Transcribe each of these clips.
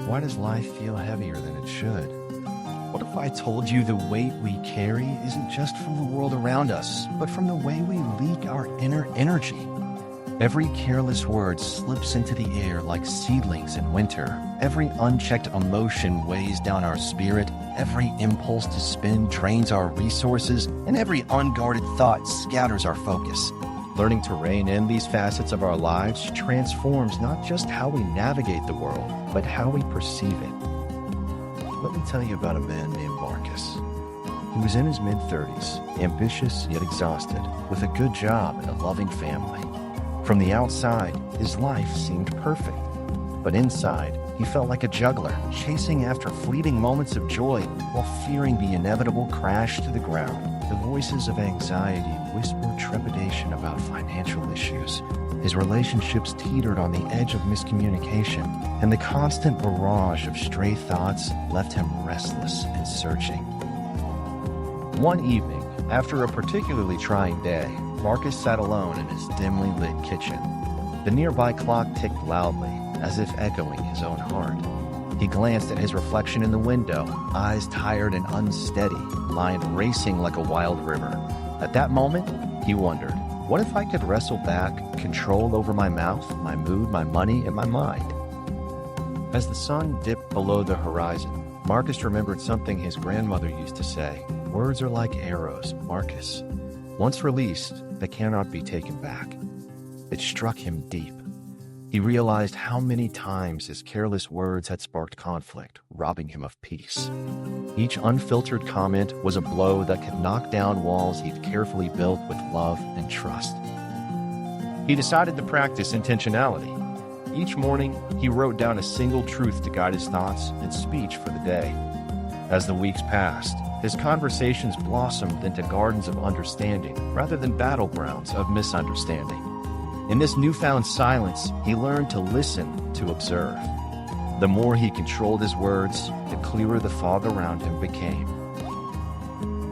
Why does life feel heavier than it should? What if I told you the weight we carry isn't just from the world around us, but from the way we leak our inner energy? Every careless word slips into the air like seedlings in winter. Every unchecked emotion weighs down our spirit. Every impulse to spend drains our resources, and every unguarded thought scatters our focus. Learning to rein in these facets of our lives transforms not just how we navigate the world, but how we perceive it. Let me tell you about a man named Marcus. He was in his mid-30s, ambitious yet exhausted, with a good job and a loving family. From the outside, his life seemed perfect, but inside, he felt like a juggler, chasing after fleeting moments of joy while fearing the inevitable crash to the ground. The voices of anxiety whispered trepidation about financial issues. His relationships teetered on the edge of miscommunication, and the constant barrage of stray thoughts left him restless and searching. One evening, after a particularly trying day, Marcus sat alone in his dimly lit kitchen. The nearby clock ticked loudly, as if echoing his own heart. He glanced at his reflection in the window, eyes tired and unsteady, mind racing like a wild river. At that moment, he wondered, what if I could wrestle back control over my mouth, my mood, my money, and my mind? As the sun dipped below the horizon, Marcus remembered something his grandmother used to say. Words are like arrows, Marcus. Once released, they cannot be taken back. It struck him deep. He realized how many times his careless words had sparked conflict, robbing him of peace. Each unfiltered comment was a blow that could knock down walls he'd carefully built with love and trust. He decided to practice intentionality. Each morning, he wrote down a single truth to guide his thoughts and speech for the day. As the weeks passed, his conversations blossomed into gardens of understanding rather than battlegrounds of misunderstanding. In this newfound silence, he learned to listen, to observe. The more he controlled his words, the clearer the fog around him became.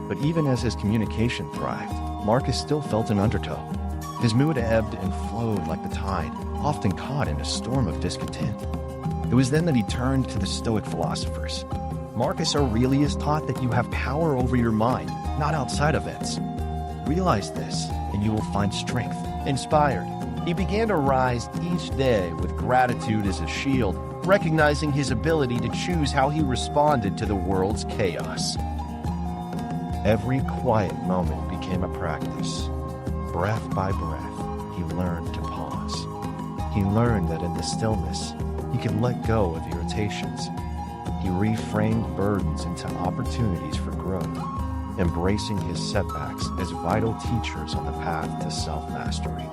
But even as his communication thrived, Marcus still felt an undertow. His mood ebbed and flowed like the tide, often caught in a storm of discontent. It was then that he turned to the Stoic philosophers. Marcus Aurelius taught that you have power over your mind, not outside events. Realize this, and you will find strength. Inspired, he began to rise each day with gratitude as a shield, recognizing his ability to choose how he responded to the world's chaos. Every quiet moment became a practice. Breath by breath, he learned to pause. He learned that in the stillness, he could let go of irritations. He reframed burdens into opportunities for growth, embracing his setbacks as vital teachers on the path to self-mastery.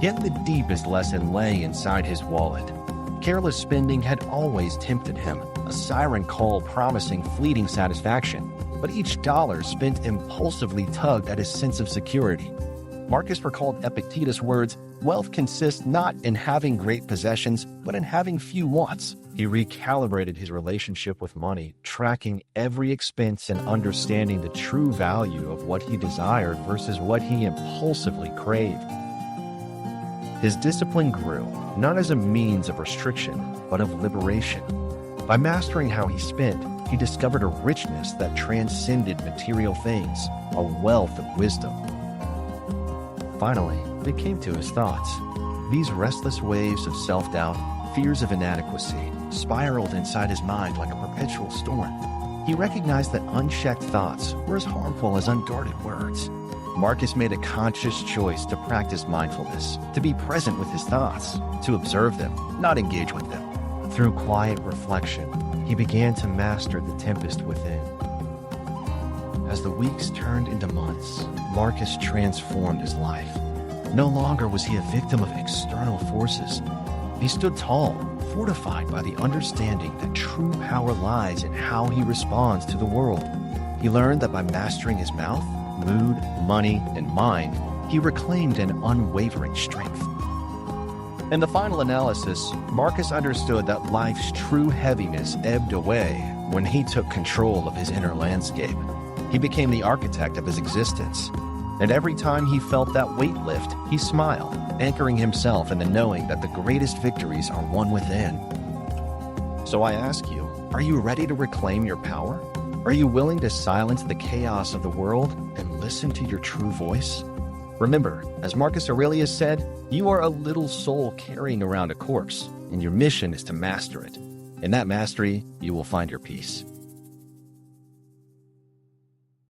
Yet the deepest lesson lay inside his wallet. Careless spending had always tempted him, a siren call promising fleeting satisfaction, but each dollar spent impulsively tugged at his sense of security. Marcus recalled Epictetus' words, "Wealth consists not in having great possessions, but in having few wants." He recalibrated his relationship with money, tracking every expense and understanding the true value of what he desired versus what he impulsively craved. His discipline grew, not as a means of restriction, but of liberation. By mastering how he spent, he discovered a richness that transcended material things, a wealth of wisdom. Finally, it came to his thoughts. These restless waves of self-doubt, fears of inadequacy, spiraled inside his mind like a perpetual storm. He recognized that unchecked thoughts were as harmful as unguarded words. Marcus made a conscious choice to practice mindfulness, to be present with his thoughts, to observe them, not engage with them. Through quiet reflection, he began to master the tempest within. As the weeks turned into months, Marcus transformed his life. No longer was he a victim of external forces. He stood tall, fortified by the understanding that true power lies in how he responds to the world. He learned that by mastering his mouth, mood, money, and mind, he reclaimed an unwavering strength. In the final analysis, Marcus understood that life's true heaviness ebbed away when he took control of his inner landscape. He became the architect of his existence. And every time he felt that weight lift, he smiled, anchoring himself in the knowing that the greatest victories are won within. So I ask you, are you ready to reclaim your power? Are you willing to silence the chaos of the world and listen to your true voice? Remember, as Marcus Aurelius said, you are a little soul carrying around a corpse, and your mission is to master it. In that mastery, you will find your peace.